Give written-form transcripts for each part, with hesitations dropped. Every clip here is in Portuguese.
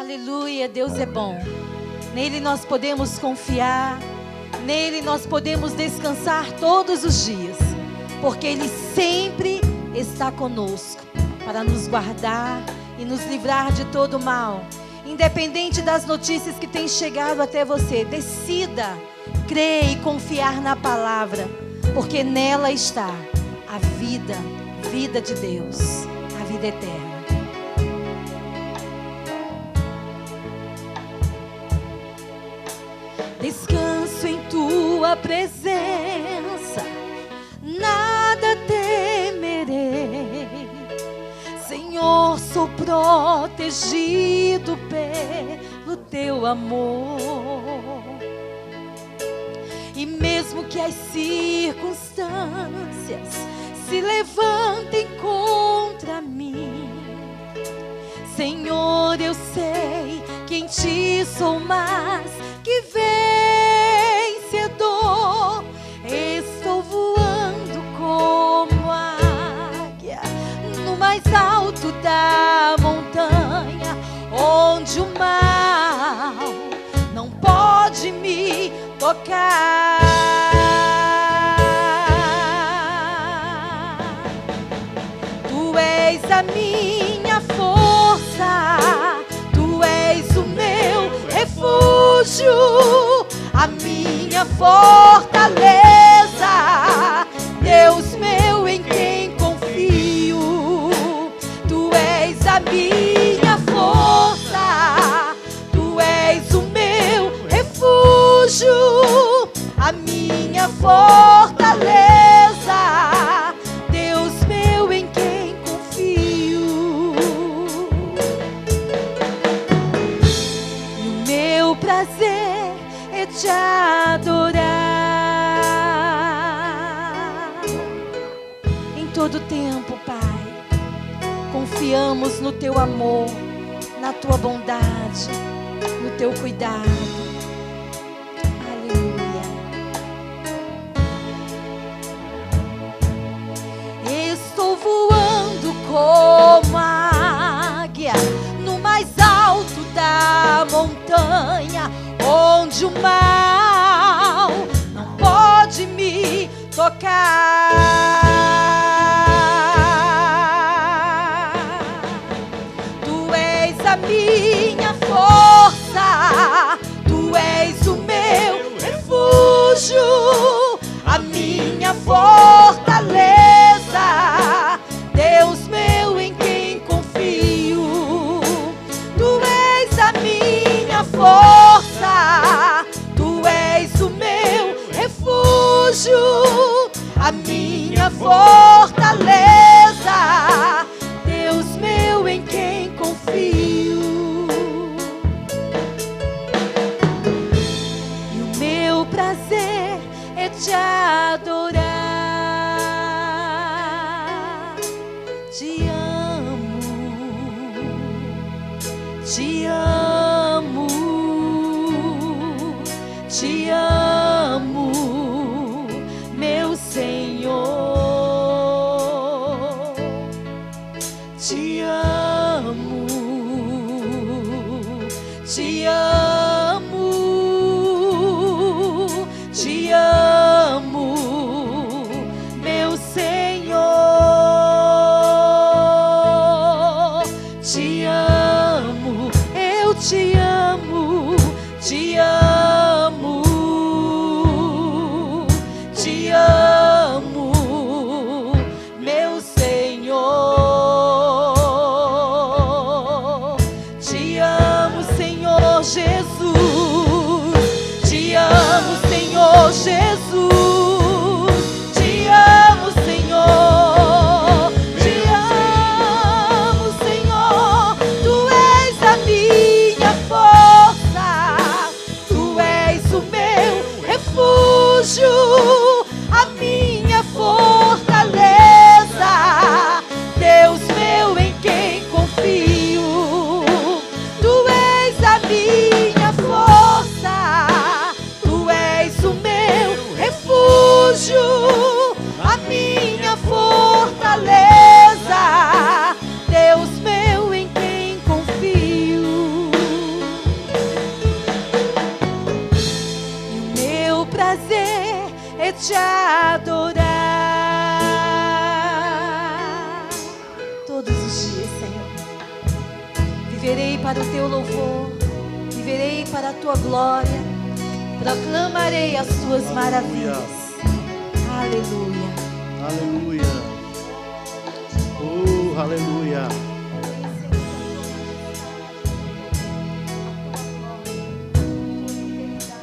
Aleluia, Deus é bom. Nele nós podemos confiar, nele nós podemos descansar todos os dias, porque Ele sempre está conosco para nos guardar e nos livrar de todo mal. Independente das notícias que têm chegado até você, decida crer e confiar na palavra, porque nela está a vida, vida de Deus, a vida eterna. Descanso em tua presença, nada temerei. Senhor, sou protegido pelo teu amor. E mesmo que as circunstâncias se levantem contra mim, Senhor, eu sei que em ti sou mais que vencedor. Estou voando como águia no mais alto da montanha, onde o mal não pode me tocar. Tu és a minha força, tu és o meu refúgio, a minha fortaleza, Deus meu em quem confio. Tu és a minha força, tu és o meu refúgio, a minha fortaleza, Deus meu em quem confio. E o meu prazer é te adorar em todo tempo, Pai. Confiamos no teu amor, na tua bondade, no teu cuidado. Aleluia. Estou voando como águia no mais alto da montanha, onde o mal não pode me tocar. Tu és a minha força, tu és o meu refúgio, a minha fortaleza, Deus meu em quem confio. Tu és a minha força, tu és o meu refúgio, a minha fortaleza, Deus meu em quem confio. E o meu prazer é te adorar. Te amo, te amo, te amo, meu Senhor. Te amo, te amo, te amo, meu Senhor. Te amo, eu te amo, te amo, te amo, meu Senhor. Te amo, Senhor Jesus. Te amo, Senhor Jesus. Te amo, Senhor. Te amo, Senhor. Tu és a minha força, tu Viverei para o teu louvor, viverei para a tua glória, proclamarei as tuas maravilhas. Aleluia. Aleluia. Oh, aleluia.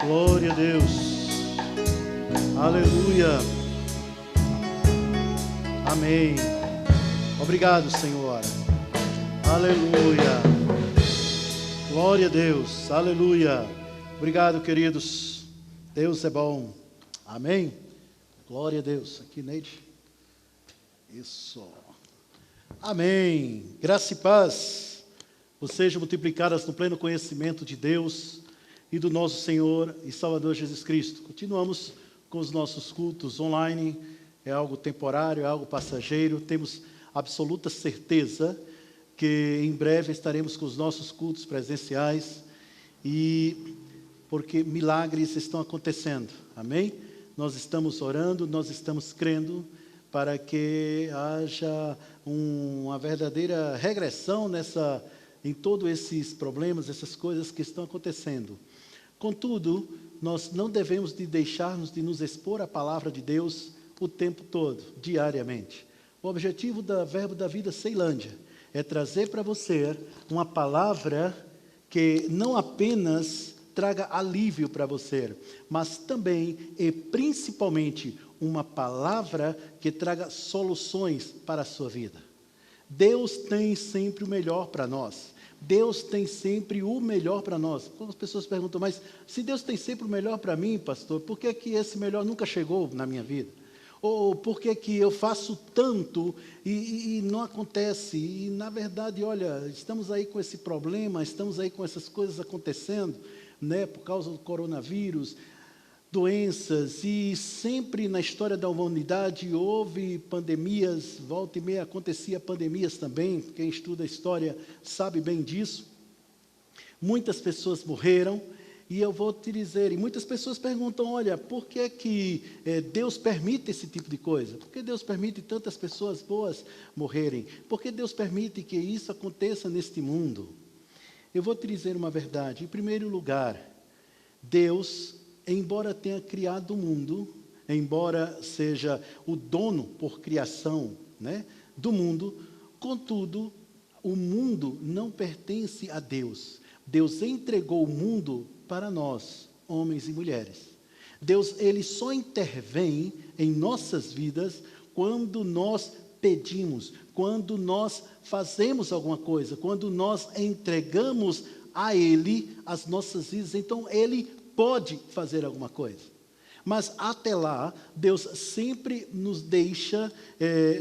Glória a Deus. Aleluia. Amém. Obrigado, Senhor. Aleluia. Glória a Deus. Aleluia. Obrigado, queridos. Deus é bom. Amém. Glória a Deus. Aqui, Neide. Isso. Amém. Graça e paz sejam multiplicadas no pleno conhecimento de Deus e do nosso Senhor e Salvador Jesus Cristo. Continuamos com os nossos cultos online. É algo temporário, é algo passageiro. Temos absoluta certeza que em breve estaremos com os nossos cultos presenciais, e porque milagres estão acontecendo, amém? Nós estamos orando, nós estamos crendo para que haja uma verdadeira regressão em todos esses problemas, essas coisas que estão acontecendo. Contudo, nós não devemos de deixarmos de nos expor à palavra de Deus o tempo todo, diariamente. O objetivo da Verbo da Vida Ceilândia é trazer para você uma palavra que não apenas traga alívio para você, mas também e principalmente uma palavra que traga soluções para a sua vida. Deus tem sempre o melhor para nós. Deus tem sempre o melhor para nós. Quando as pessoas perguntam, mas se Deus tem sempre o melhor para mim, pastor, por que que esse melhor nunca chegou na minha vida? Ou por que que eu faço tanto e não acontece? E, na verdade, olha, estamos aí com esse problema, estamos aí com essas coisas acontecendo, né, por causa do coronavírus, doenças, e sempre na história da humanidade houve pandemias, volta e meia acontecia pandemias também, quem estuda a história sabe bem disso. Muitas pessoas morreram. E eu vou te dizer, e muitas pessoas perguntam, olha, por que que Deus permite esse tipo de coisa? Por que Deus permite tantas pessoas boas morrerem? Por que Deus permite que isso aconteça neste mundo? Eu vou te dizer uma verdade. Em primeiro lugar, Deus, embora tenha criado o mundo, embora seja o dono por criação, né, do mundo, contudo, o mundo não pertence a Deus. Deus entregou o mundo para nós, homens e mulheres. Deus, Ele só intervém em nossas vidas quando nós pedimos, quando nós fazemos alguma coisa, quando nós entregamos a Ele as nossas vidas. Então, Ele pode fazer alguma coisa. Mas até lá, Deus sempre nos deixa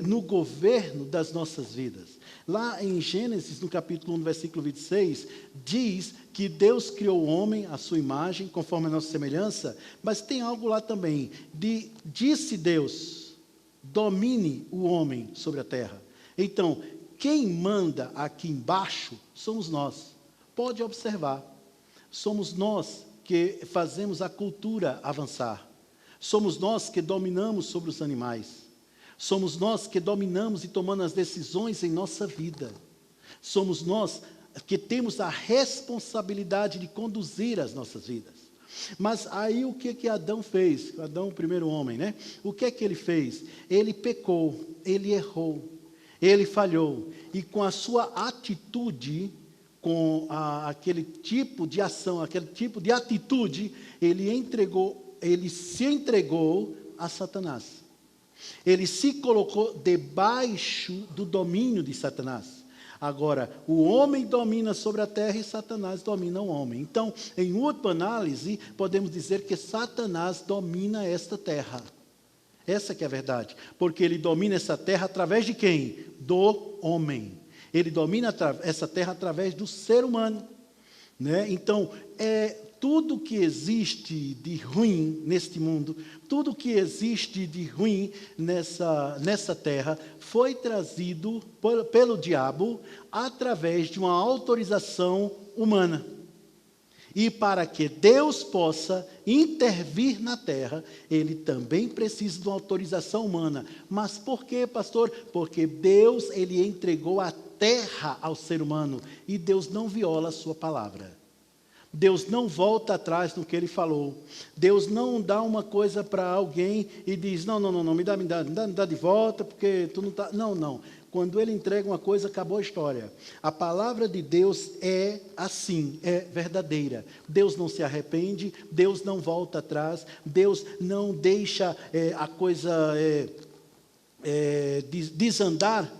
no governo das nossas vidas. Lá em Gênesis, no capítulo 1, versículo 26, diz que Deus criou o homem à sua imagem, conforme a nossa semelhança, mas tem algo lá também, disse Deus, domine o homem sobre a terra. Então, quem manda aqui embaixo somos nós. Pode observar, somos nós que fazemos a cultura avançar. Somos nós que dominamos sobre os animais. Somos nós que dominamos e tomamos as decisões em nossa vida. Somos nós que temos a responsabilidade de conduzir as nossas vidas. Mas aí o que Adão fez? Adão, o primeiro homem, né? O que ele fez? Ele pecou, ele errou, ele falhou. E com a sua atitude, com aquele tipo de ação, aquele tipo de atitude, ele se entregou a Satanás. Ele se colocou debaixo do domínio de Satanás. Agora, o homem domina sobre a terra e Satanás domina o homem. Então, em última análise, podemos dizer que Satanás domina esta terra. Essa que é a verdade. Porque ele domina essa terra através de quem? Do homem. Ele domina essa terra através do ser humano, né? Então, tudo que existe de ruim neste mundo, tudo que existe de ruim nessa terra, foi trazido pelo diabo através de uma autorização humana. E para que Deus possa intervir na terra, ele também precisa de uma autorização humana. Mas por quê, pastor? Porque Deus, ele entregou a terra ao ser humano, e Deus não viola a sua palavra. Deus não volta atrás no que Ele falou. Deus não dá uma coisa para alguém e diz, não, me dá de volta, porque tu não está... Não. Quando Ele entrega uma coisa, acabou a história. A palavra de Deus é assim, é verdadeira. Deus não se arrepende, Deus não volta atrás, Deus não deixa a coisa desandar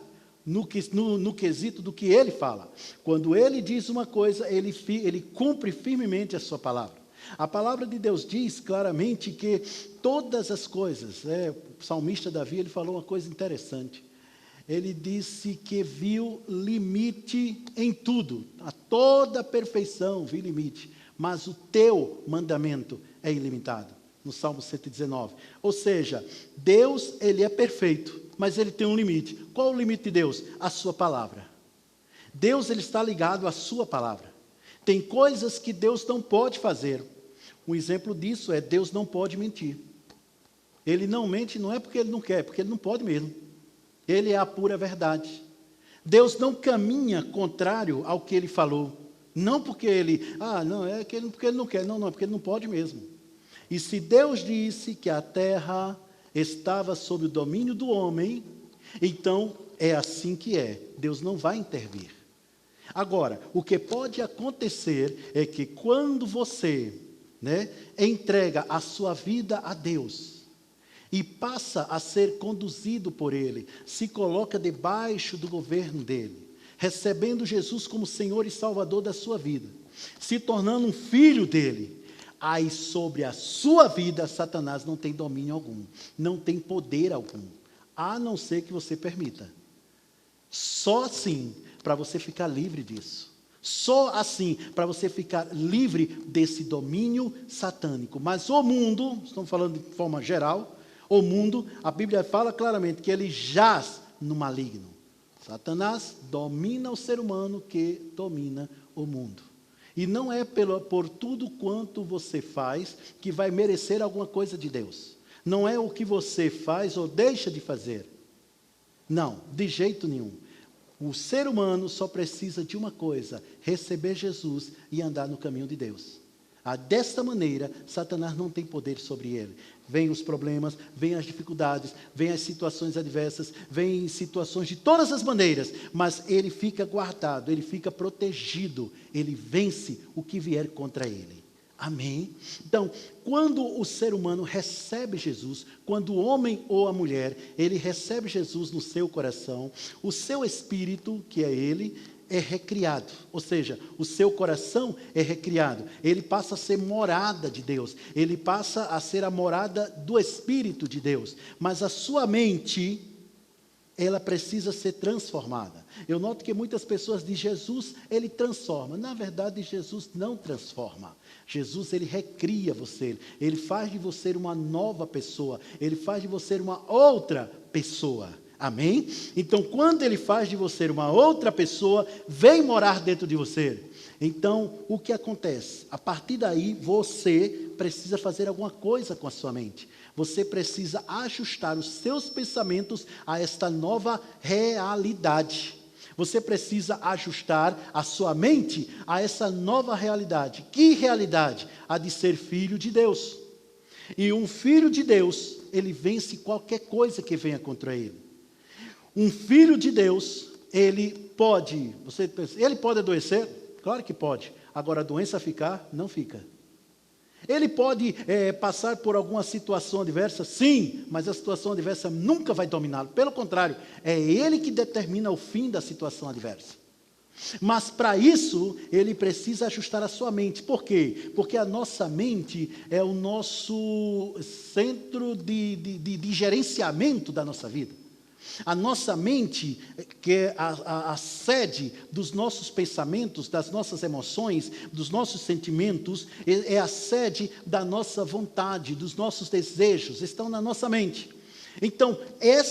no quesito do que Ele fala. Quando Ele diz uma coisa, Ele cumpre firmemente a sua palavra. A palavra de Deus diz claramente que todas as coisas, o salmista Davi, ele falou uma coisa interessante. Ele disse que viu limite em tudo, a toda perfeição viu limite, mas o teu mandamento é ilimitado, no Salmo 119. Ou seja, Deus, Ele é perfeito, mas Ele tem um limite. Qual o limite de Deus? A sua palavra. Deus, Ele está ligado à sua palavra. Tem coisas que Deus não pode fazer. Um exemplo disso é, Deus não pode mentir. Ele não mente, não é porque Ele não quer, porque Ele não pode mesmo. Ele é a pura verdade. Deus não caminha contrário ao que Ele falou. Não porque Ele, porque Ele não quer. Não, é porque Ele não pode mesmo. E se Deus disse que a terra estava sob o domínio do homem, então é assim que é. Deus não vai intervir. Agora, o que pode acontecer é que quando você, entrega a sua vida a Deus, e passa a ser conduzido por Ele, se coloca debaixo do governo dEle, recebendo Jesus como Senhor e Salvador da sua vida, se tornando um filho dEle, aí sobre a sua vida, Satanás não tem domínio algum, não tem poder algum, a não ser que você permita. Só assim, para você ficar livre disso. Só assim, para você ficar livre desse domínio satânico. Mas o mundo, estamos falando de forma geral, o mundo, a Bíblia fala claramente que ele jaz no maligno. Satanás domina o ser humano que domina o mundo. E não é por tudo quanto você faz que vai merecer alguma coisa de Deus. Não é o que você faz ou deixa de fazer. Não, de jeito nenhum. O ser humano só precisa de uma coisa, receber Jesus e andar no caminho de Deus. Desta maneira, Satanás não tem poder sobre ele. Vêm os problemas, vêm as dificuldades, vêm as situações adversas, vêm situações de todas as maneiras, mas ele fica guardado, ele fica protegido, ele vence o que vier contra ele. Amém? Então, quando o ser humano recebe Jesus, quando o homem ou a mulher, ele recebe Jesus no seu coração, o seu espírito, que é ele, é recriado, ou seja, o seu coração é recriado, ele passa a ser morada de Deus, ele passa a ser a morada do Espírito de Deus, mas a sua mente, ela precisa ser transformada. Eu noto que muitas pessoas dizem, Jesus, ele transforma. Na verdade, Jesus não transforma. Jesus, ele recria você, ele faz de você uma nova pessoa, ele faz de você uma outra pessoa. Amém? Então, quando ele faz de você uma outra pessoa, vem morar dentro de você. Então, o que acontece? A partir daí, você precisa fazer alguma coisa com a sua mente. Você precisa ajustar os seus pensamentos a esta nova realidade. Você precisa ajustar a sua mente a essa nova realidade. Que realidade? A de ser filho de Deus. E um filho de Deus, ele vence qualquer coisa que venha contra ele. Um filho de Deus, ele pode adoecer? Claro que pode. Agora, a doença ficar, não fica. Ele pode passar por alguma situação adversa? Sim, mas a situação adversa nunca vai dominá-lo. Pelo contrário, é ele que determina o fim da situação adversa. Mas para isso, ele precisa ajustar a sua mente. Por quê? Porque a nossa mente é o nosso centro de gerenciamento da nossa vida. A nossa mente, que é a sede dos nossos pensamentos, das nossas emoções, dos nossos sentimentos, é a sede da nossa vontade, dos nossos desejos, estão na nossa mente. Então,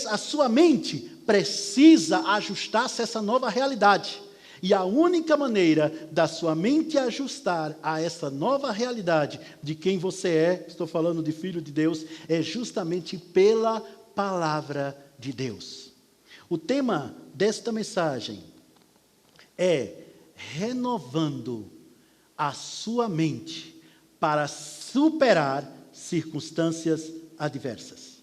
a sua mente precisa ajustar-se a essa nova realidade. E a única maneira da sua mente ajustar a essa nova realidade de quem você é, estou falando de filho de Deus, é justamente pela palavra de Deus. O tema desta mensagem é renovando a sua mente para superar circunstâncias adversas.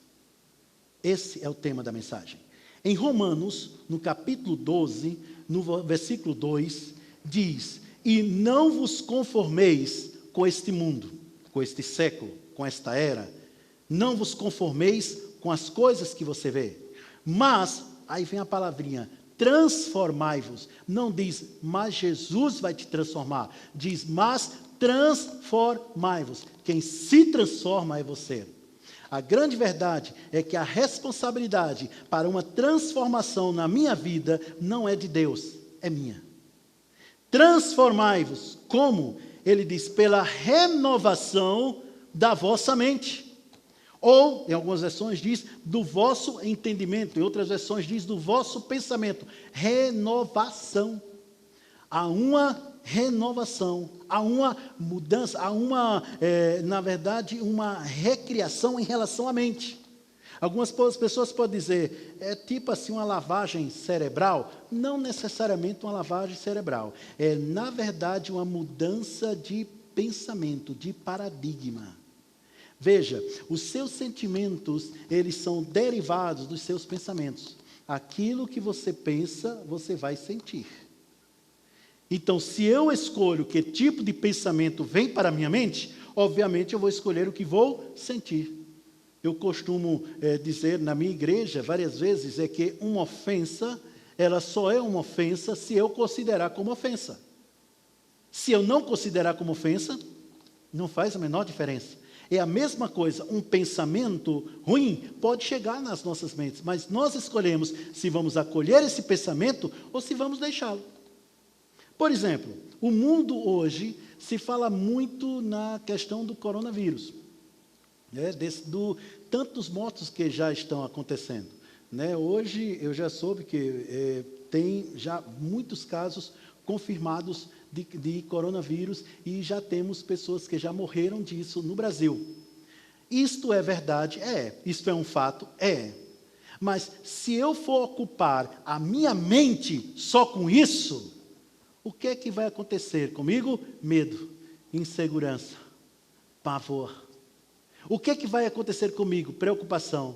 Esse é o tema da mensagem. Em Romanos, no capítulo 12, no versículo 2, diz: e não vos conformeis com este mundo, com este século, com esta era. Não vos conformeis com as coisas que você vê. Mas, aí vem a palavrinha, transformai-vos. Não diz, mas Jesus vai te transformar. Diz, mas transformai-vos. Quem se transforma é você. A grande verdade é que a responsabilidade para uma transformação na minha vida não é de Deus, é minha. Transformai-vos, como? Ele diz, pela renovação da vossa mente. Ou, em algumas versões diz, do vosso entendimento. Em outras versões diz, do vosso pensamento. Renovação. Há uma renovação, há uma mudança, há uma, na verdade, uma recriação em relação à mente. Algumas pessoas podem dizer, é tipo assim uma lavagem cerebral. Não necessariamente uma lavagem cerebral. É, na verdade, uma mudança de pensamento, de paradigma. Veja, os seus sentimentos, eles são derivados dos seus pensamentos. Aquilo que você pensa, você vai sentir. Então, se eu escolho que tipo de pensamento vem para a minha mente, obviamente eu vou escolher o que vou sentir. Eu costumo dizer na minha igreja, várias vezes, é que uma ofensa, ela só é uma ofensa se eu considerar como ofensa. Se eu não considerar como ofensa, não faz a menor diferença. É a mesma coisa, um pensamento ruim pode chegar nas nossas mentes, mas nós escolhemos se vamos acolher esse pensamento ou se vamos deixá-lo. Por exemplo, o mundo hoje se fala muito na questão do coronavírus, tantos mortos que já estão acontecendo. Hoje eu já soube que tem já muitos casos confirmados de coronavírus e já temos pessoas que já morreram disso no Brasil. Isto é verdade? É. Isto é um fato? É. Mas se eu for ocupar a minha mente só com isso, o que é que vai acontecer comigo? Medo, insegurança, pavor. O que é que vai acontecer comigo? Preocupação.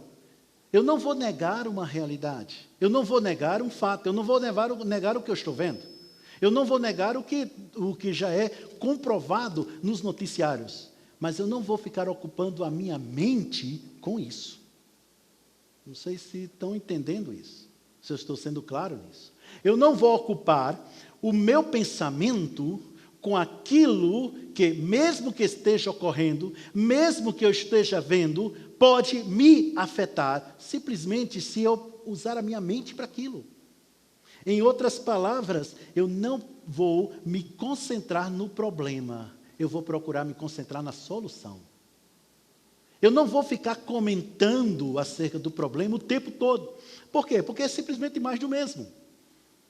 Eu não vou negar uma realidade. Eu não vou negar um fato. Eu não vou negar o que eu estou vendo. Eu não vou negar o que já é comprovado nos noticiários. Mas eu não vou ficar ocupando a minha mente com isso. Não sei se estão entendendo isso. Se eu estou sendo claro nisso. Eu não vou ocupar o meu pensamento com aquilo que, mesmo que esteja ocorrendo, mesmo que eu esteja vendo, pode me afetar, simplesmente se eu usar a minha mente para aquilo. Em outras palavras, eu não vou me concentrar no problema, eu vou procurar me concentrar na solução. Eu não vou ficar comentando acerca do problema o tempo todo. Por quê? Porque é simplesmente mais do mesmo.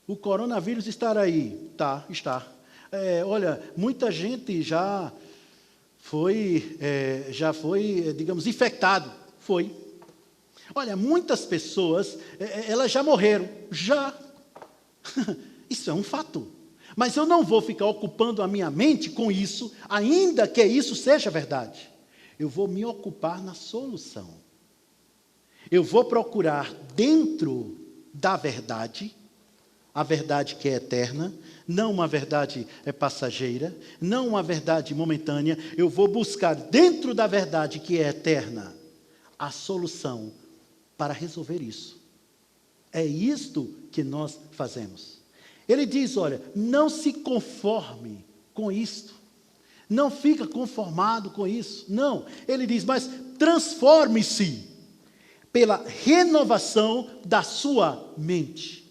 O coronavírus está aí? Está. Olha, muita gente já foi, digamos, infectado. Foi. Olha, muitas pessoas, elas já morreram. Já. Isso é um fato. Mas eu não vou ficar ocupando a minha mente com isso, ainda que isso seja verdade. Eu vou me ocupar na solução. Eu vou procurar dentro da verdade, a verdade que é eterna, não uma verdade passageira, não uma verdade momentânea. Eu vou buscar dentro da verdade que é eterna a solução para resolver isso. É isto que nós fazemos. Ele diz, olha, não se conforme com isto. Não fica conformado com isso. Não, ele diz, mas transforme-se pela renovação da sua mente,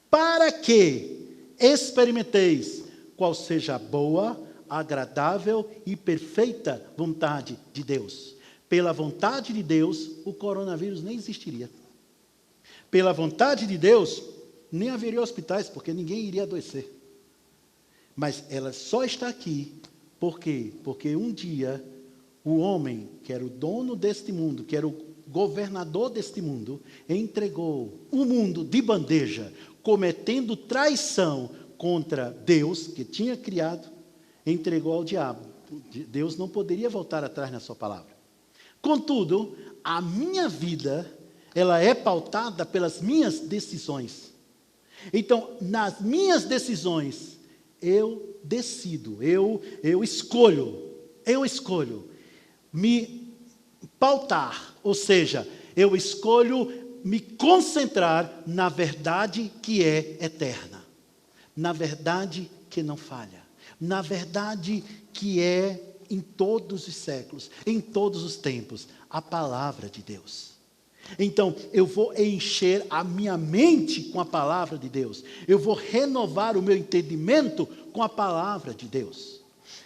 para que experimenteis qual seja a boa, agradável e perfeita vontade de Deus. Pela vontade de Deus, o coronavírus nem existiria. Pela vontade de Deus, nem haveria hospitais, porque ninguém iria adoecer. Mas ela só está aqui, por quê? Porque um dia, o homem, que era o dono deste mundo, que era o governador deste mundo, entregou o mundo de bandeja, cometendo traição contra Deus, que tinha criado, entregou ao diabo. Deus não poderia voltar atrás na sua palavra. Contudo, a minha vida, ela é pautada pelas minhas decisões. Então, nas minhas decisões, eu decido, eu escolho me pautar, ou seja, eu escolho me concentrar na verdade que é eterna, na verdade que não falha, na verdade que é em todos os séculos, em todos os tempos, a palavra de Deus. Então, eu vou encher a minha mente com a palavra de Deus. Eu vou renovar o meu entendimento com a palavra de Deus.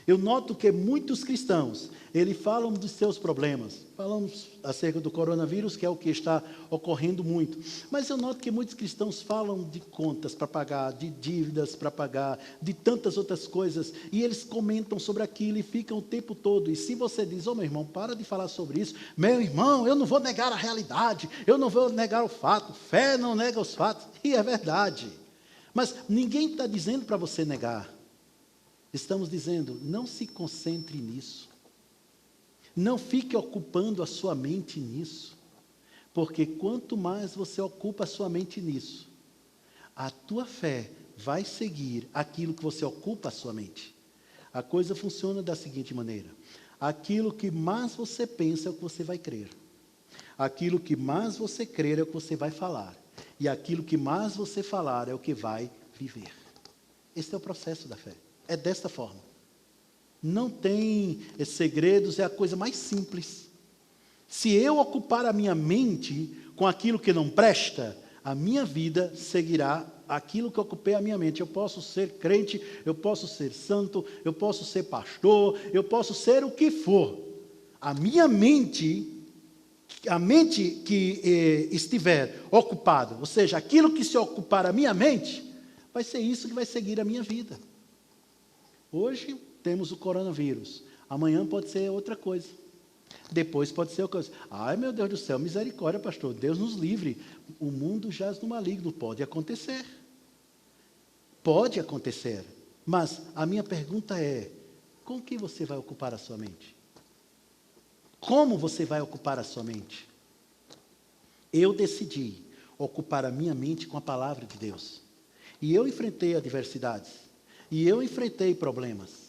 Eu noto que muitos cristãos, eles falam dos seus problemas. Falamos acerca do coronavírus, que é o que está ocorrendo muito. Mas eu noto que muitos cristãos falam de contas para pagar, de dívidas para pagar, de tantas outras coisas. E eles comentam sobre aquilo e ficam o tempo todo. E se você diz, meu irmão, para de falar sobre isso. Meu irmão, eu não vou negar a realidade. Eu não vou negar o fato. Fé não nega os fatos. E é verdade. Mas ninguém está dizendo para você negar. Estamos dizendo, não se concentre nisso. Não fique ocupando a sua mente nisso. Porque quanto mais você ocupa a sua mente nisso, a tua fé vai seguir aquilo que você ocupa a sua mente. A coisa funciona da seguinte maneira. Aquilo que mais você pensa é o que você vai crer. Aquilo que mais você crer é o que você vai falar. E aquilo que mais você falar é o que vai viver. Esse é o processo da fé. É desta forma. Não tem segredos, é a coisa mais simples. Se eu ocupar a minha mente com aquilo que não presta, a minha vida seguirá aquilo que eu ocupei a minha mente. Eu posso ser crente, eu posso ser santo, eu posso ser pastor, eu posso ser o que for. A mente que estiver ocupada, ou seja, aquilo que se ocupar a minha mente, vai ser isso que vai seguir a minha vida. Hoje temos o coronavírus, amanhã pode ser outra coisa, depois pode ser outra coisa. Ai meu Deus do céu, misericórdia pastor, Deus nos livre, o mundo jaz no maligno, pode acontecer, mas a minha pergunta é, com que você vai ocupar a sua mente? Como você vai ocupar a sua mente? Eu decidi ocupar a minha mente com a palavra de Deus, e eu enfrentei adversidades, e eu enfrentei problemas,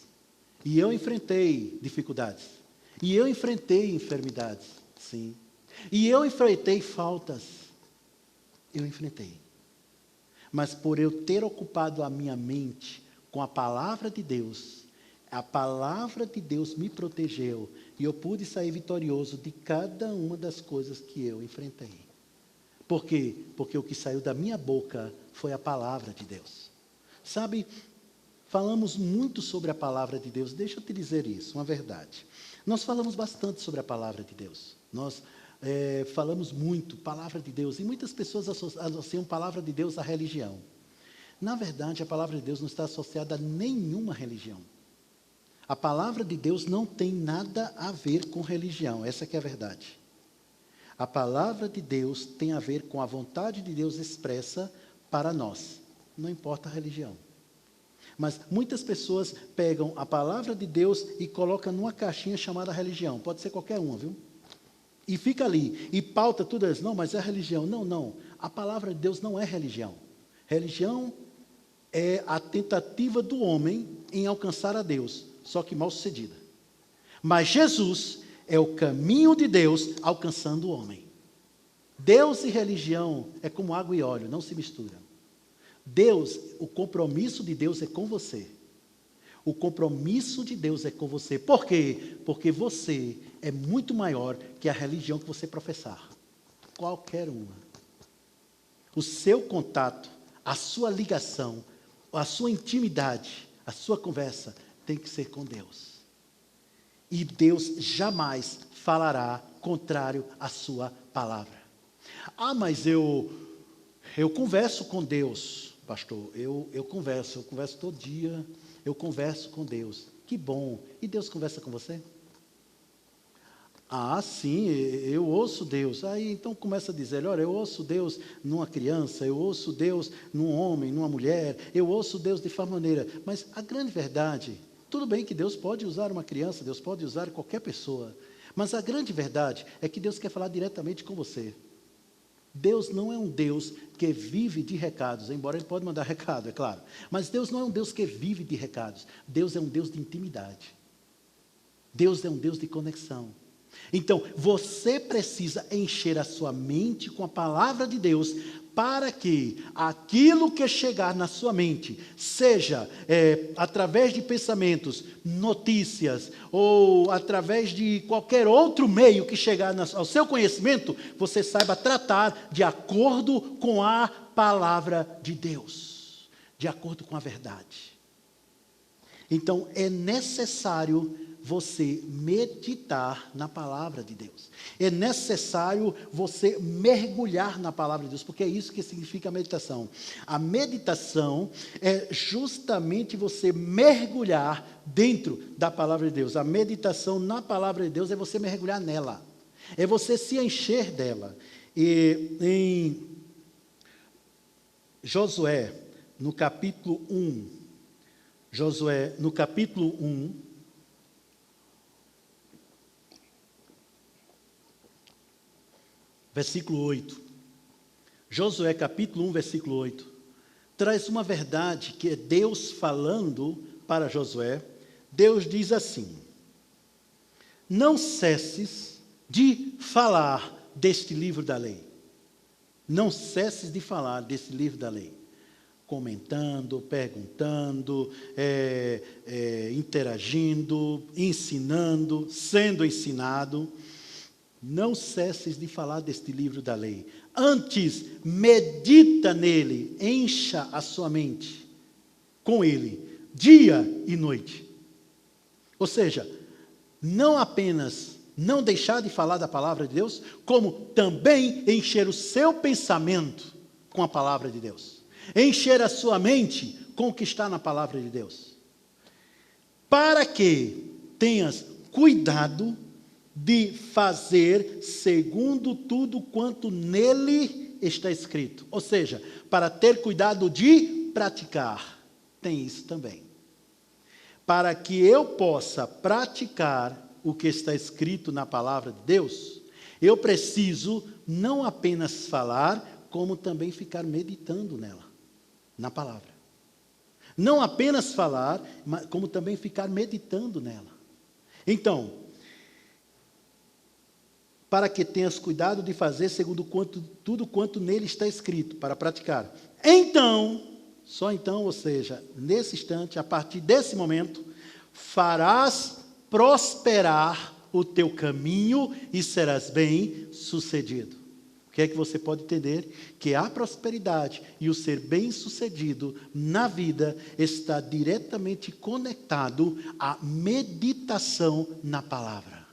e eu enfrentei dificuldades, e eu enfrentei enfermidades, sim, e eu enfrentei faltas, eu enfrentei. Mas por eu ter ocupado a minha mente com a palavra de Deus, a palavra de Deus me protegeu, e eu pude sair vitorioso de cada uma das coisas que eu enfrentei. Por quê? Porque o que saiu da minha boca foi a palavra de Deus. Sabe, falamos muito sobre a palavra de Deus. Deixa eu te dizer isso, uma verdade. Nós falamos bastante sobre a palavra de Deus. Nós falamos muito, palavra de Deus. E muitas pessoas associam palavra de Deus à religião. Na verdade, a palavra de Deus não está associada a nenhuma religião. A palavra de Deus não tem nada a ver com religião. Essa que é a verdade. A palavra de Deus tem a ver com a vontade de Deus expressa para nós. Não importa a religião. Mas muitas pessoas pegam a palavra de Deus e colocam numa caixinha chamada religião. Pode ser qualquer uma, viu? E fica ali. E pauta tudo isso. Não, mas é religião. Não. A palavra de Deus não é religião. Religião é a tentativa do homem em alcançar a Deus, só que mal sucedida. Mas Jesus é o caminho de Deus alcançando o homem. Deus e religião é como água e óleo, não se misturam. Deus, o compromisso de Deus é com você. O compromisso de Deus é com você. Por quê? Porque você é muito maior que a religião que você professar. Qualquer uma. O seu contato, a sua ligação, a sua intimidade, a sua conversa tem que ser com Deus. E Deus jamais falará contrário à sua palavra. Ah, mas eu converso com Deus, pastor. Eu converso todo dia, eu converso com Deus. Que bom. E Deus conversa com você? Ah, sim, eu ouço Deus. Aí então começa a dizer, olha, eu ouço Deus numa criança, eu ouço Deus num homem, numa mulher, eu ouço Deus de forma maneira. Mas a grande verdade, tudo bem que Deus pode usar uma criança, Deus pode usar qualquer pessoa, mas a grande verdade é que Deus quer falar diretamente com você. Deus não é um Deus que vive de recados, embora Ele pode mandar recado, é claro. Mas Deus não é um Deus que vive de recados. Deus é um Deus de intimidade. Deus é um Deus de conexão. Então, você precisa encher a sua mente com a palavra de Deus, para que aquilo que chegar na sua mente, seja através de pensamentos, notícias, ou através de qualquer outro meio que chegar ao seu conhecimento, você saiba tratar de acordo com a palavra de Deus, de acordo com a verdade. Então, é necessário você meditar na palavra de Deus. É necessário você mergulhar na palavra de Deus, porque é isso que significa a meditação. A meditação é justamente você mergulhar dentro da palavra de Deus. A meditação na palavra de Deus é você mergulhar nela. É você se encher dela. E em Josué, no capítulo 1, Josué, no capítulo 1, versículo 8. Josué, capítulo 1, versículo 8. Traz uma verdade que é Deus falando para Josué. Deus diz assim: não cesses de falar deste livro da lei. Não cesses de falar desse livro da lei. Comentando, perguntando, interagindo, ensinando, sendo ensinado. Não cesses de falar deste livro da lei. Antes, medita nele, encha a sua mente com ele, dia e noite. Ou seja, não apenas não deixar de falar da palavra de Deus, como também encher o seu pensamento com a palavra de Deus. Encher a sua mente com o que está na palavra de Deus. Para que tenhas cuidado de fazer segundo tudo quanto nele está escrito. Ou seja, para ter cuidado de praticar. Tem isso também. Para que eu possa praticar o que está escrito na palavra de Deus, eu preciso não apenas falar, como também ficar meditando nela, na palavra. Não apenas falar, mas como também ficar meditando nela. Então, para que tenhas cuidado de fazer segundo tudo quanto nele está escrito, para praticar. Então, só então, ou seja, nesse instante, a partir desse momento, farás prosperar o teu caminho e serás bem sucedido. O que é que você pode entender? Que a prosperidade e o ser bem sucedido na vida está diretamente conectado à meditação na palavra.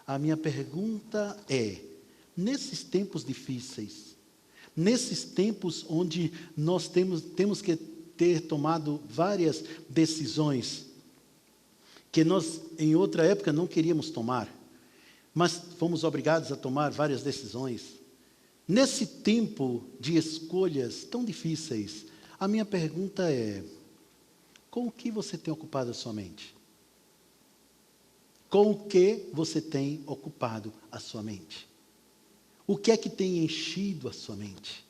A minha pergunta é, nesses tempos difíceis, nesses tempos onde nós temos que ter tomado várias decisões, que nós em outra época não queríamos tomar, mas fomos obrigados a tomar várias decisões. Nesse tempo de escolhas tão difíceis, a minha pergunta é, com o que você tem ocupado a sua mente? Com o que você tem ocupado a sua mente? O que é que tem enchido a sua mente?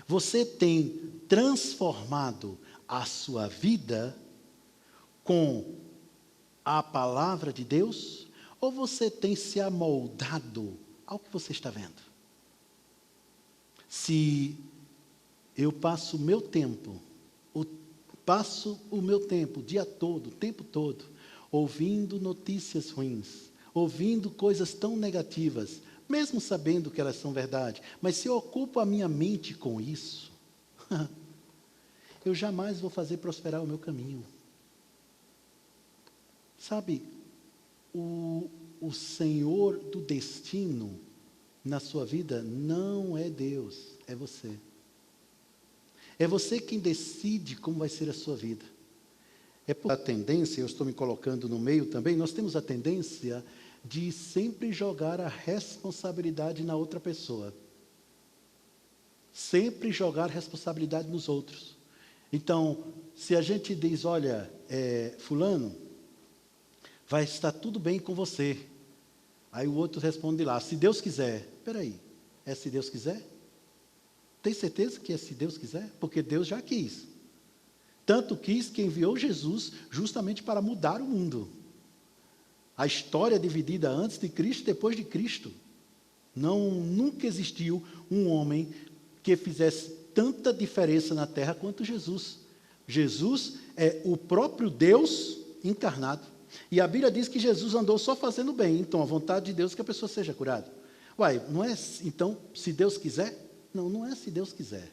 Você tem transformado a sua vida com a palavra de Deus? Ou você tem se amoldado ao que você está vendo? Se eu passo o meu tempo o dia todo, o tempo todo, ouvindo notícias ruins, ouvindo coisas tão negativas, mesmo sabendo que elas são verdade, mas se eu ocupo a minha mente com isso, eu jamais vou fazer prosperar o meu caminho. Sabe, o Senhor do destino na sua vida não é Deus, é você. É você quem decide como vai ser a sua vida. É por a tendência, eu estou me colocando no meio também, nós temos a tendência de sempre jogar a responsabilidade na outra pessoa. Sempre jogar a responsabilidade nos outros. Então, se a gente diz, olha, fulano, vai estar tudo bem com você. Aí o outro responde lá, se Deus quiser. Espera aí, é se Deus quiser? Tem certeza que é se Deus quiser? Porque Deus já quis. Tanto quis que enviou Jesus justamente para mudar o mundo. A história é dividida antes de Cristo e depois de Cristo. Nunca existiu um homem que fizesse tanta diferença na terra quanto Jesus. Jesus é o próprio Deus encarnado. E a Bíblia diz que Jesus andou só fazendo bem. Então, a vontade de Deus é que a pessoa seja curada. Uai, não é, então, se Deus quiser? Não, não é se Deus quiser.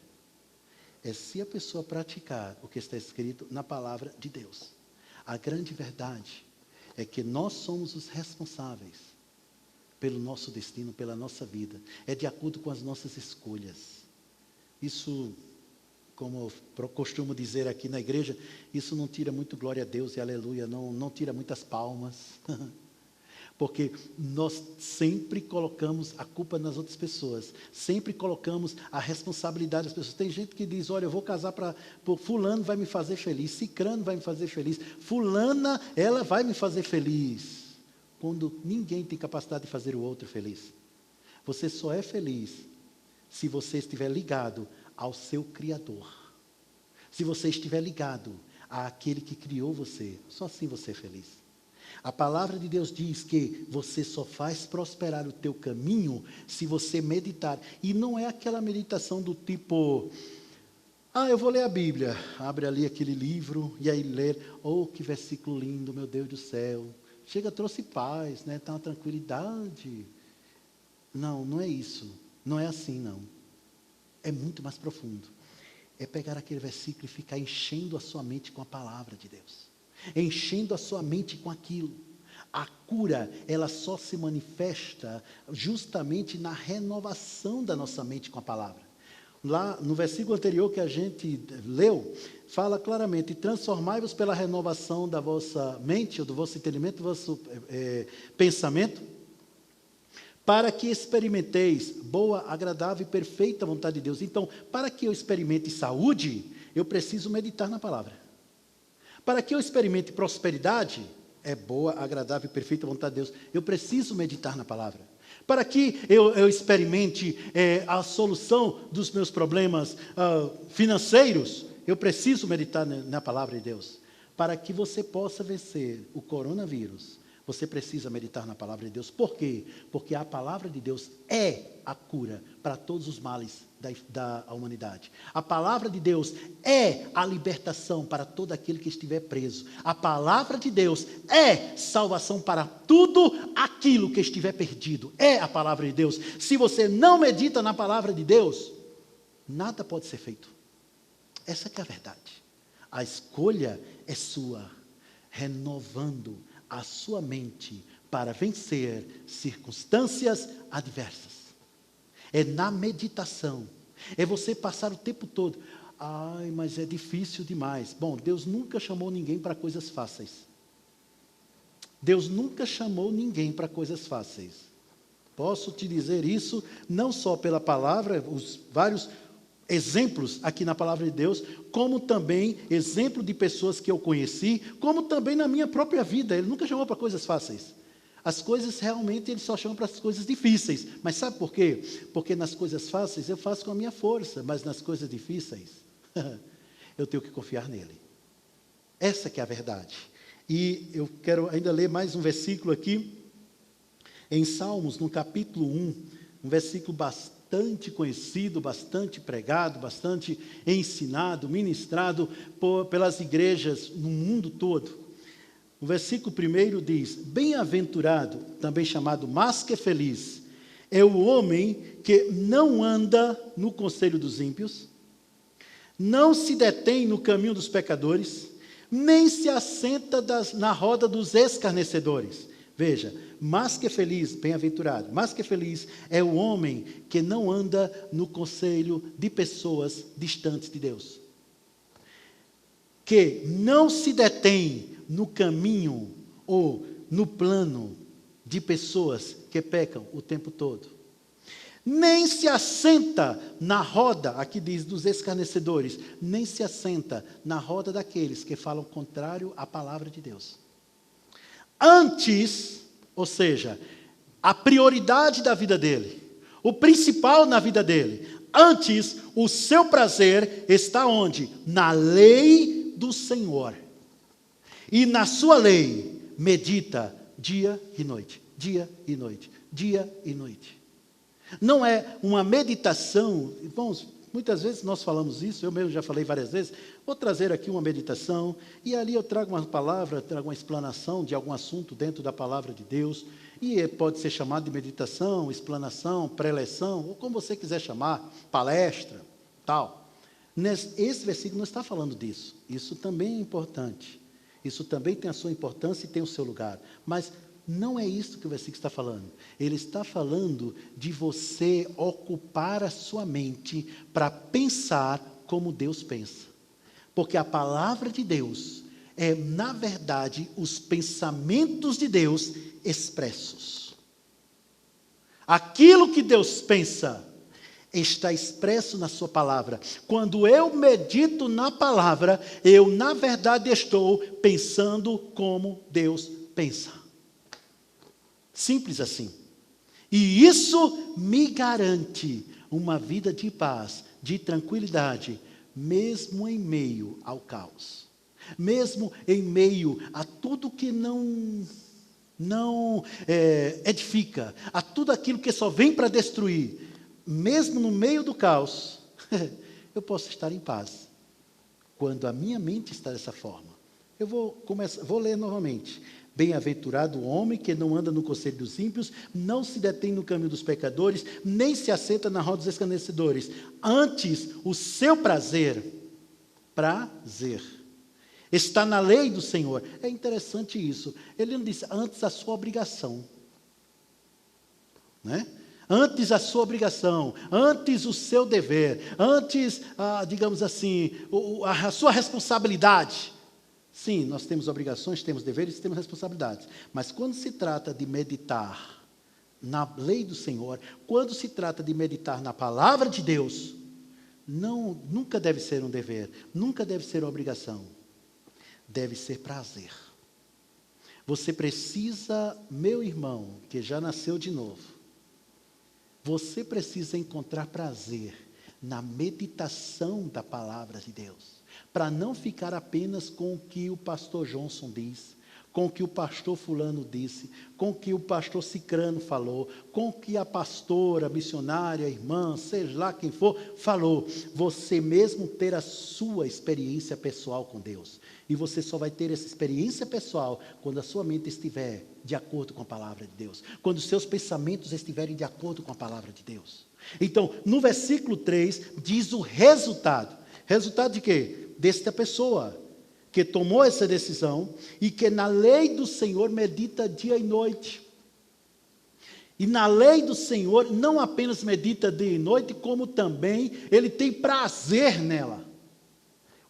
É se a pessoa praticar o que está escrito na palavra de Deus. A grande verdade é que nós somos os responsáveis pelo nosso destino, pela nossa vida. É de acordo com as nossas escolhas. Isso, como eu costumo dizer aqui na igreja, isso não tira muito glória a Deus e aleluia, não tira muitas palmas. Porque nós sempre colocamos a culpa nas outras pessoas. Sempre colocamos a responsabilidade das pessoas. Tem gente que diz, olha, eu vou casar por fulano vai me fazer feliz, cicrano vai me fazer feliz, fulana, ela vai me fazer feliz. Quando ninguém tem capacidade de fazer o outro feliz. Você só é feliz se você estiver ligado ao seu Criador. Se você estiver ligado àquele que criou você, só assim você é feliz. A palavra de Deus diz que você só faz prosperar o teu caminho se você meditar. E não é aquela meditação do tipo, eu vou ler a Bíblia. Abre ali aquele livro e aí ler, oh, que versículo lindo, meu Deus do céu. Chega, trouxe paz, né? Tá uma tranquilidade. Não é isso. Não é assim, não. É muito mais profundo. É pegar aquele versículo e ficar enchendo a sua mente com a palavra de Deus. Enchendo a sua mente com aquilo. A cura, ela só se manifesta justamente na renovação da nossa mente com a palavra. Lá no versículo anterior que a gente leu, fala claramente, transformai-vos pela renovação da vossa mente, ou do vosso entendimento, do vosso pensamento, para que experimenteis boa, agradável e perfeita vontade de Deus. Então, para que eu experimente saúde, eu preciso meditar na palavra. Para que eu experimente prosperidade, é boa, agradável e perfeita vontade de Deus, eu preciso meditar na palavra. Para que eu experimente a solução dos meus problemas financeiros, eu preciso meditar na palavra de Deus. Para que você possa vencer o coronavírus, você precisa meditar na palavra de Deus. Por quê? Porque a palavra de Deus é a cura para todos os males da humanidade. A palavra de Deus é a libertação para todo aquele que estiver preso. A palavra de Deus é salvação para tudo aquilo que estiver perdido. É a palavra de Deus. Se você não medita na palavra de Deus, nada pode ser feito. Essa que é a verdade. A escolha é sua, renovando a sua mente para vencer circunstâncias adversas. É na meditação. É você passar o tempo todo. Mas é difícil demais. Bom, Deus nunca chamou ninguém para coisas fáceis. Deus nunca chamou ninguém para coisas fáceis. Posso te dizer isso não só pela palavra, os vários exemplos aqui na palavra de Deus, como também exemplo de pessoas que eu conheci, como também na minha própria vida. Ele nunca chamou para coisas fáceis. As coisas realmente ele só chama para as coisas difíceis. Mas sabe por quê? Porque nas coisas fáceis eu faço com a minha força, mas nas coisas difíceis eu tenho que confiar nele. Essa que é a verdade. E eu quero ainda ler mais um versículo aqui, em Salmos, no capítulo 1, um versículo bastante conhecido, bastante pregado, bastante ensinado, ministrado pelas igrejas no mundo todo. O versículo 1 diz, bem-aventurado, também chamado mais que feliz, é o homem que não anda no conselho dos ímpios, não se detém no caminho dos pecadores, nem se assenta na roda dos escarnecedores. Veja, mais que feliz, bem-aventurado, mais que feliz é o homem que não anda no conselho de pessoas distantes de Deus. Que não se detém no caminho ou no plano de pessoas que pecam o tempo todo. Nem se assenta na roda, aqui diz, dos escarnecedores, nem se assenta na roda daqueles que falam contrário à palavra de Deus. Antes, ou seja, a prioridade da vida dele, o principal na vida dele, antes, o seu prazer está onde? Na lei do Senhor. E na sua lei, medita dia e noite, dia e noite, dia e noite. Não é uma meditação, irmãos, muitas vezes nós falamos isso, eu mesmo já falei várias vezes, vou trazer aqui uma meditação, e ali eu trago uma palavra, trago uma explanação de algum assunto dentro da palavra de Deus, e pode ser chamado de meditação, explanação, preleção, ou como você quiser chamar, palestra, tal. Esse versículo não está falando disso, isso também é importante, isso também tem a sua importância e tem o seu lugar, mas não é isso que o versículo está falando. Ele está falando de você ocupar a sua mente para pensar como Deus pensa. Porque a palavra de Deus é, na verdade, os pensamentos de Deus expressos. Aquilo que Deus pensa está expresso na sua palavra. Quando eu medito na palavra, eu, na verdade, estou pensando como Deus pensa. Simples assim. E isso me garante uma vida de paz, de tranquilidade, mesmo em meio ao caos. Mesmo em meio a tudo que não edifica, a tudo aquilo que só vem para destruir. Mesmo no meio do caos, eu posso estar em paz. Quando a minha mente está dessa forma. Eu vou ler novamente. Bem-aventurado o homem que não anda no conselho dos ímpios, não se detém no caminho dos pecadores, nem se assenta na roda dos escarnecedores. Antes, o seu prazer, está na lei do Senhor. É interessante isso. Ele não disse, antes a sua obrigação. Né? Antes a sua obrigação, antes o seu dever, antes, digamos assim, a sua responsabilidade. Sim, nós temos obrigações, temos deveres, temos responsabilidades. Mas quando se trata de meditar na lei do Senhor, quando se trata de meditar na palavra de Deus, nunca deve ser um dever, nunca deve ser uma obrigação. Deve ser prazer. Você precisa, meu irmão, que já nasceu de novo, você precisa encontrar prazer na meditação da palavra de Deus. Para não ficar apenas com o que o pastor Johnson disse, com o que o pastor fulano disse, com o que o pastor Cicrano falou, com o que a pastora, missionária, irmã, seja lá quem for, falou. Você mesmo ter a sua experiência pessoal com Deus. E você só vai ter essa experiência pessoal quando a sua mente estiver de acordo com a palavra de Deus. Quando os seus pensamentos estiverem de acordo com a palavra de Deus. Então, no versículo 3, diz o resultado. Resultado de quê? Desta pessoa que tomou essa decisão e que na lei do Senhor medita dia e noite. E na lei do Senhor não apenas medita dia e noite, como também ele tem prazer nela.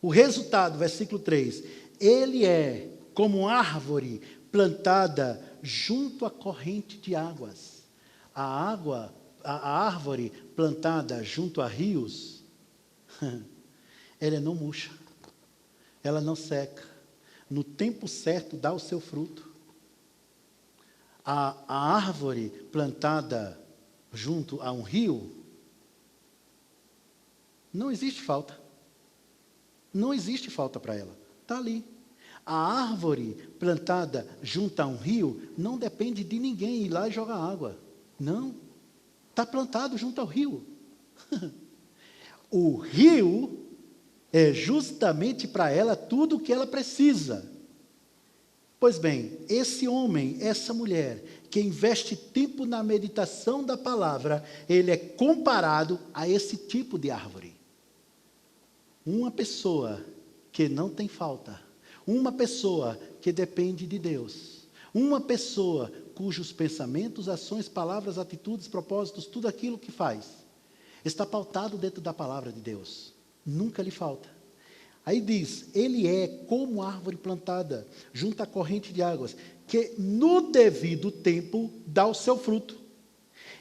O resultado, versículo 3, ele é como árvore plantada junto à corrente de águas. A árvore plantada junto a rios, ela não murcha, ela não seca, no tempo certo dá o seu fruto. A árvore plantada junto a um rio, não existe falta, não existe falta para ela, está ali. A árvore plantada junto a um rio, não depende de ninguém ir lá e jogar água, não, está plantado junto ao rio. O rio é justamente para ela tudo o que ela precisa. Pois bem, esse homem, essa mulher, que investe tempo na meditação da palavra, ele é comparado a esse tipo de árvore. Uma pessoa que não tem falta, uma pessoa que depende de Deus, uma pessoa cujos pensamentos, ações, palavras, atitudes, propósitos, tudo aquilo que faz, está pautado dentro da palavra de Deus. Nunca lhe falta. Aí diz, ele é como árvore plantada, junto à corrente de águas, que no devido tempo dá o seu fruto,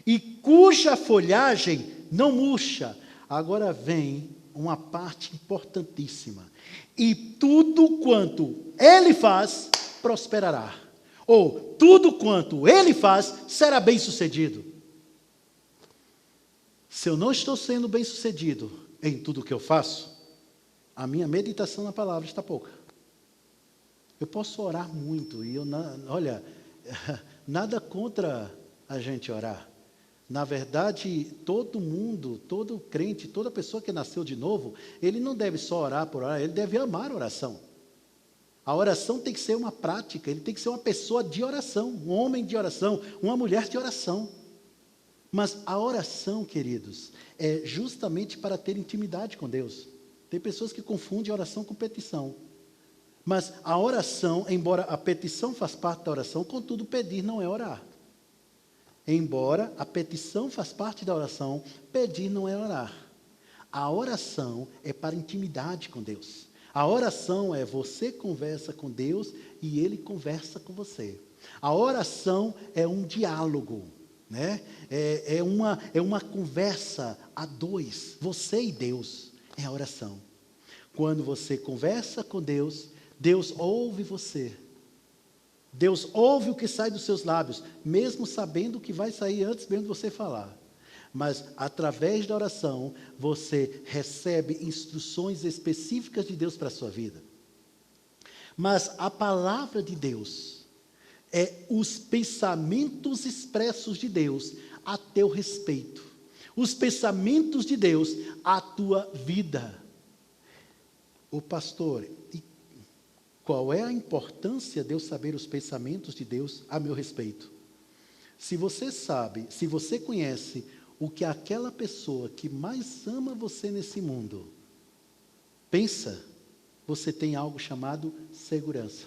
e cuja folhagem não murcha. Agora vem uma parte importantíssima. E tudo quanto ele faz, prosperará. Ou, tudo quanto ele faz, será bem sucedido. Se eu não estou sendo bem sucedido em tudo que eu faço, a minha meditação na palavra está pouca. Eu posso orar muito, e olha, nada contra a gente orar. Na verdade, todo mundo, todo crente, toda pessoa que nasceu de novo, ele não deve só orar por orar, ele deve amar a oração. A oração tem que ser uma prática, ele tem que ser uma pessoa de oração, um homem de oração, uma mulher de oração. Mas a oração, queridos, é justamente para ter intimidade com Deus. Tem pessoas que confundem oração com petição. Mas a oração, embora a petição faz parte da oração, contudo, pedir não é orar. Embora a petição faz parte da oração, pedir não é orar. A oração é para intimidade com Deus. A oração é você conversa com Deus e Ele conversa com você. A oração é um diálogo, né? É uma conversa a dois, você e Deus, é a oração. Quando você conversa com Deus, Deus ouve você. Deus ouve o que sai dos seus lábios, mesmo sabendo o que vai sair antes mesmo de você falar. Mas, através da oração, você recebe instruções específicas de Deus para a sua vida. Mas a palavra de Deus é os pensamentos expressos de Deus a teu respeito. Os pensamentos de Deus à tua vida. O pastor, e qual é a importância de eu saber os pensamentos de Deus a meu respeito? Se você sabe, se você conhece o que aquela pessoa que mais ama você nesse mundo pensa, você tem algo chamado segurança.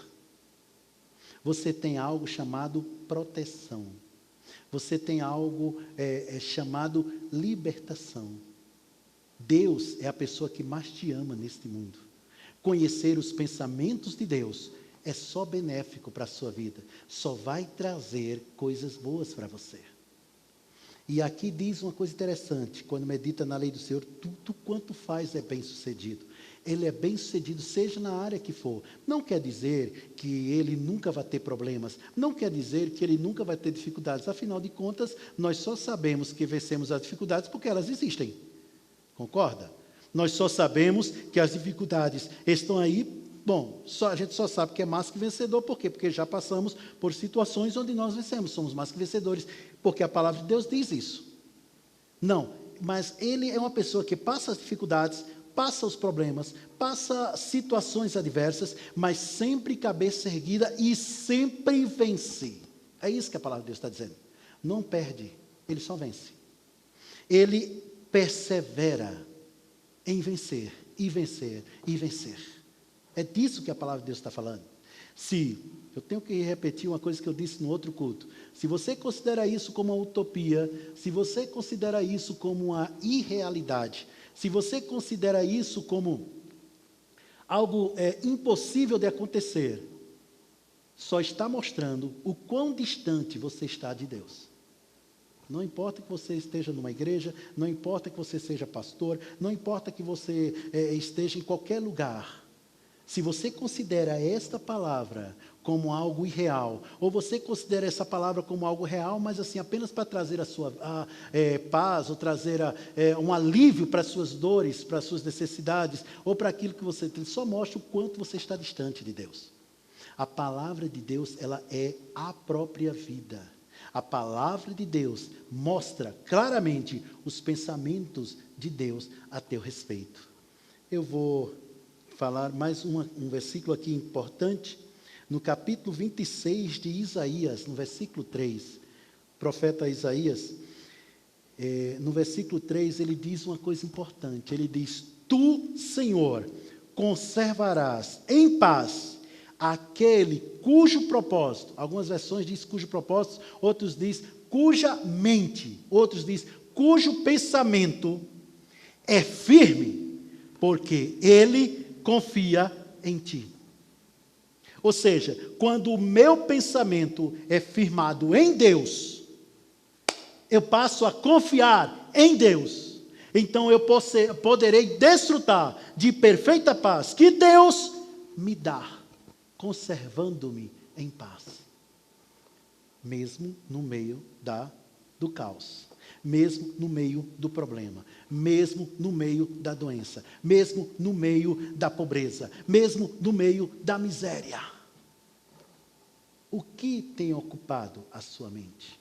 Você tem algo chamado proteção. Você tem algo chamado libertação. Deus é a pessoa que mais te ama neste mundo. Conhecer os pensamentos de Deus é só benéfico para a sua vida. Só vai trazer coisas boas para você. E aqui diz uma coisa interessante, quando medita na lei do Senhor, tudo quanto faz é bem sucedido. Ele é bem sucedido, seja na área que for. Não quer dizer que ele nunca vai ter problemas, não quer dizer que ele nunca vai ter dificuldades. Afinal de contas, nós só sabemos que vencemos as dificuldades porque elas existem. Concorda? Nós só sabemos que as dificuldades estão aí. Bom, a gente só sabe que é mais que vencedor. Por quê? Porque já passamos por situações onde nós vencemos. Somos mais que vencedores. Porque a palavra de Deus diz isso. Não, mas ele é uma pessoa que passa as dificuldades, passa os problemas, passa situações adversas, mas sempre cabeça erguida e sempre vence. É isso que a palavra de Deus está dizendo. Não perde, ele só vence. Ele persevera em vencer, e vencer, e vencer. É disso que a palavra de Deus está falando. Se, eu tenho que repetir uma coisa que eu disse no outro culto. Se você considera isso como uma utopia, se você considera isso como uma irrealidade, se você considera isso como algo impossível de acontecer, só está mostrando o quão distante você está de Deus. Não importa que você esteja numa igreja, não importa que você seja pastor, não importa que você esteja em qualquer lugar. Se você considera esta palavra como algo irreal, ou você considera essa palavra como algo real, mas assim apenas para trazer a sua paz, ou trazer um alívio para as suas dores, para as suas necessidades, ou para aquilo que você tem, só mostra o quanto você está distante de Deus. A palavra de Deus, ela é a própria vida. A palavra de Deus mostra claramente os pensamentos de Deus a teu respeito. Eu vou falar mais um versículo aqui importante, no capítulo 26 de Isaías, no versículo 3, o profeta Isaías, no versículo 3, ele diz uma coisa importante, ele diz, tu, Senhor, conservarás em paz aquele cujo propósito, algumas versões diz cujo propósito, outros diz cuja mente, outros diz cujo pensamento é firme, porque ele confia em ti. Ou seja, quando o meu pensamento é firmado em Deus, eu passo a confiar em Deus. Então eu poderei desfrutar de perfeita paz que Deus me dá, conservando-me em paz. Mesmo no meio do caos, mesmo no meio do problema, mesmo no meio da doença, mesmo no meio da pobreza, mesmo no meio da miséria. O que tem ocupado a sua mente?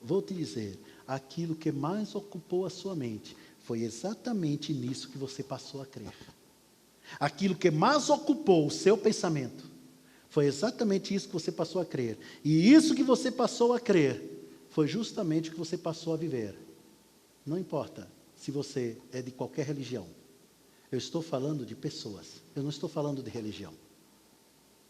Vou te dizer, aquilo que mais ocupou a sua mente foi exatamente nisso que você passou a crer. Aquilo que mais ocupou o seu pensamento foi exatamente isso que você passou a crer. E isso que você passou a crer foi justamente o que você passou a viver. Não importa se você é de qualquer religião. Eu estou falando de pessoas. Eu não estou falando de religião.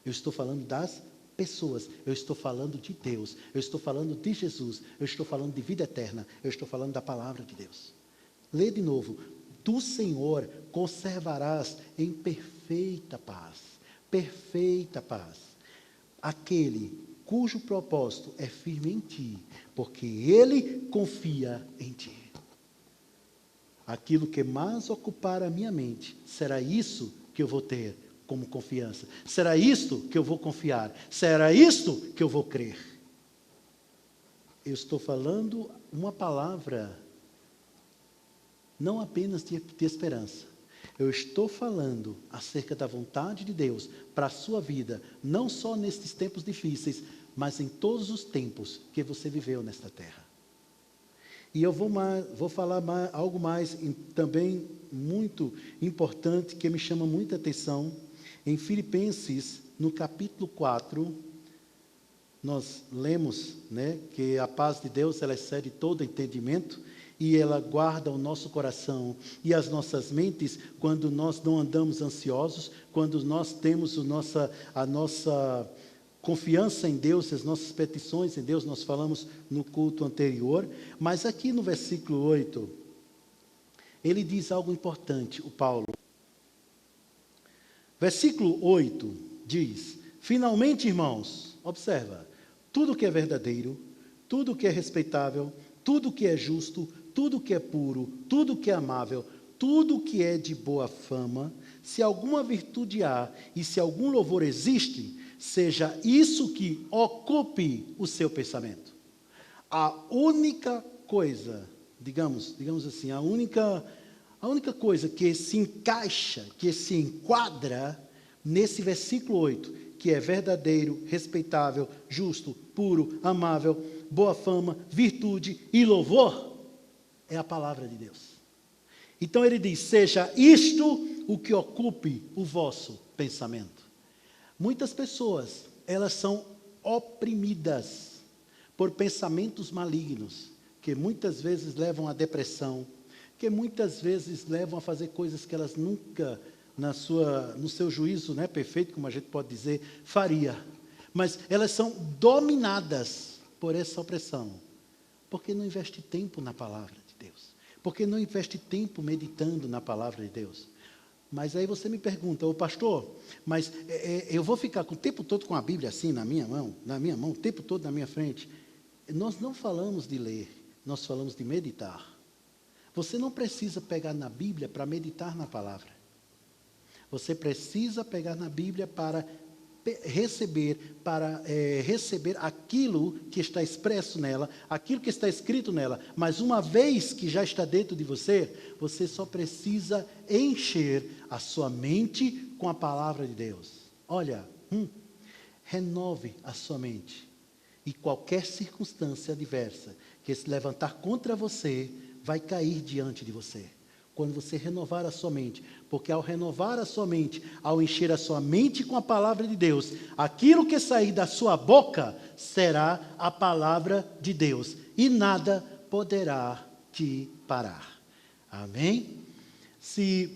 Eu estou falando das pessoas. Eu estou falando de Deus. Eu estou falando de Jesus. Eu estou falando de vida eterna. Eu estou falando da palavra de Deus. Lê de novo. Do Senhor conservarás em perfeita paz. Perfeita paz. Aquele cujo propósito é firme em ti, porque ele confia em ti. Aquilo que mais ocupar a minha mente, será isso que eu vou ter como confiança. Será isto que eu vou confiar. Será isto que eu vou crer. Eu estou falando uma palavra, não apenas de esperança. Eu estou falando acerca da vontade de Deus para a sua vida, não só nestes tempos difíceis, mas em todos os tempos que você viveu nesta terra. E eu vou falar algo mais também muito importante, que me chama muita atenção. Em Filipenses, no capítulo 4, nós lemos, que a paz de Deus, ela excede todo entendimento, e ela guarda o nosso coração e as nossas mentes quando nós não andamos ansiosos, quando nós temos a nossa confiança em Deus, as nossas petições em Deus. Nós falamos no culto anterior, mas aqui no versículo 8, ele diz algo importante, o Paulo. Versículo 8 diz: finalmente, irmãos, observa, tudo que é verdadeiro, tudo que é respeitável, tudo que é justo, tudo que é puro, tudo que é amável, tudo que é de boa fama, se alguma virtude há e se algum louvor existe, seja isso que ocupe o seu pensamento. A única coisa, digamos assim, a única coisa que se encaixa, que se enquadra nesse versículo 8, que é verdadeiro, respeitável, justo, puro, amável, boa fama, virtude e louvor, é a palavra de Deus. Então ele diz: seja isto o que ocupe o vosso pensamento. Muitas pessoas, elas são oprimidas por pensamentos malignos, que muitas vezes levam à depressão, que muitas vezes levam a fazer coisas que elas nunca, no seu juízo perfeito, como a gente pode dizer, faria. Mas elas são dominadas por essa opressão, porque não investe tempo na palavra de Deus, porque não investe tempo meditando na palavra de Deus. Mas aí você me pergunta: ô pastor, mas eu vou ficar o tempo todo com a Bíblia assim na minha mão, o tempo todo na minha frente? Nós não falamos de ler, nós falamos de meditar. Você não precisa pegar na Bíblia para meditar na palavra. Você precisa pegar na Bíblia para receber aquilo que está expresso nela, aquilo que está escrito nela. Mas uma vez que já está dentro de você, você só precisa encher a sua mente com a palavra de Deus. Olha, renove a sua mente, e qualquer circunstância adversa que se levantar contra você, vai cair diante de você. Quando você renovar a sua mente, porque ao renovar a sua mente, ao encher a sua mente com a palavra de Deus, aquilo que sair da sua boca será a palavra de Deus, e nada poderá te parar. Amém? Se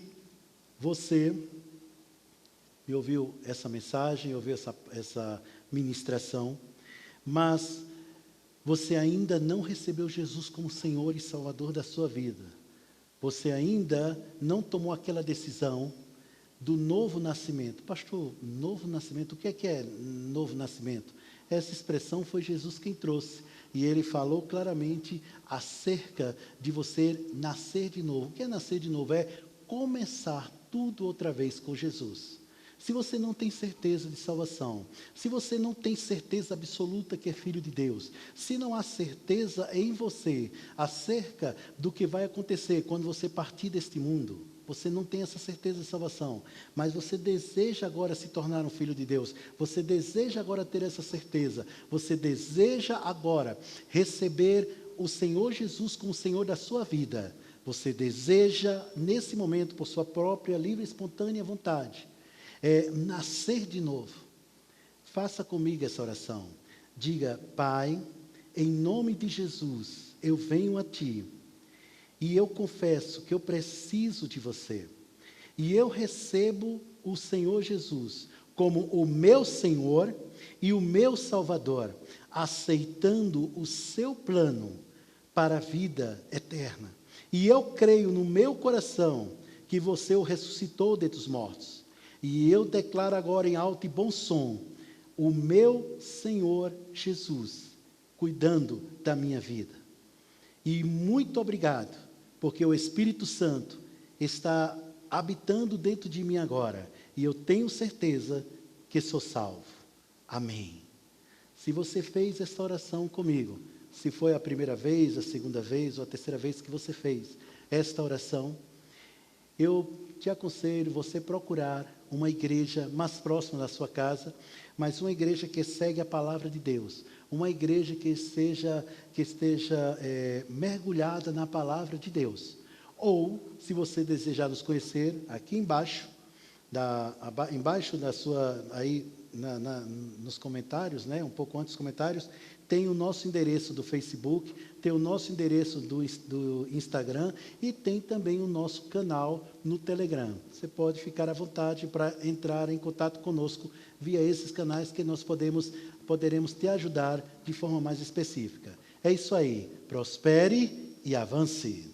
você me ouviu essa mensagem, ouviu essa ministração, mas você ainda não recebeu Jesus como Senhor e Salvador da sua vida, você ainda não tomou aquela decisão do novo nascimento. Pastor, novo nascimento, o que é novo nascimento? Essa expressão foi Jesus quem trouxe. E ele falou claramente acerca de você nascer de novo. O que é nascer de novo? É começar tudo outra vez com Jesus. Se você não tem certeza de salvação, se você não tem certeza absoluta que é filho de Deus, se não há certeza em você acerca do que vai acontecer quando você partir deste mundo, você não tem essa certeza de salvação, mas você deseja agora se tornar um filho de Deus, você deseja agora ter essa certeza, você deseja agora receber o Senhor Jesus como Senhor da sua vida, você deseja nesse momento, por sua própria livre e espontânea vontade, nascer de novo. Faça comigo essa oração. Diga: Pai, em nome de Jesus, eu venho a Ti e eu confesso que eu preciso de Você. E eu recebo o Senhor Jesus como o meu Senhor e o meu Salvador, aceitando o Seu plano para a vida eterna. E eu creio no meu coração que Você o ressuscitou dentre os mortos. E eu declaro agora em alto e bom som, o meu Senhor Jesus, cuidando da minha vida. E muito obrigado, porque o Espírito Santo está habitando dentro de mim agora. E eu tenho certeza que sou salvo. Amém. Se você fez esta oração comigo, se foi a primeira vez, a segunda vez ou a terceira vez que você fez esta oração, eu te aconselho você procurar uma igreja mais próxima da sua casa, mas uma igreja que segue a palavra de Deus, uma igreja que esteja mergulhada na palavra de Deus. Ou, se você desejar nos conhecer, aqui embaixo da sua, aí nos comentários, um pouco antes dos comentários, tem o nosso endereço do Facebook, tem o nosso endereço do Instagram e tem também o nosso canal no Telegram. Você pode ficar à vontade para entrar em contato conosco via esses canais que nós poderemos te ajudar de forma mais específica. É isso aí. Prospere e avance.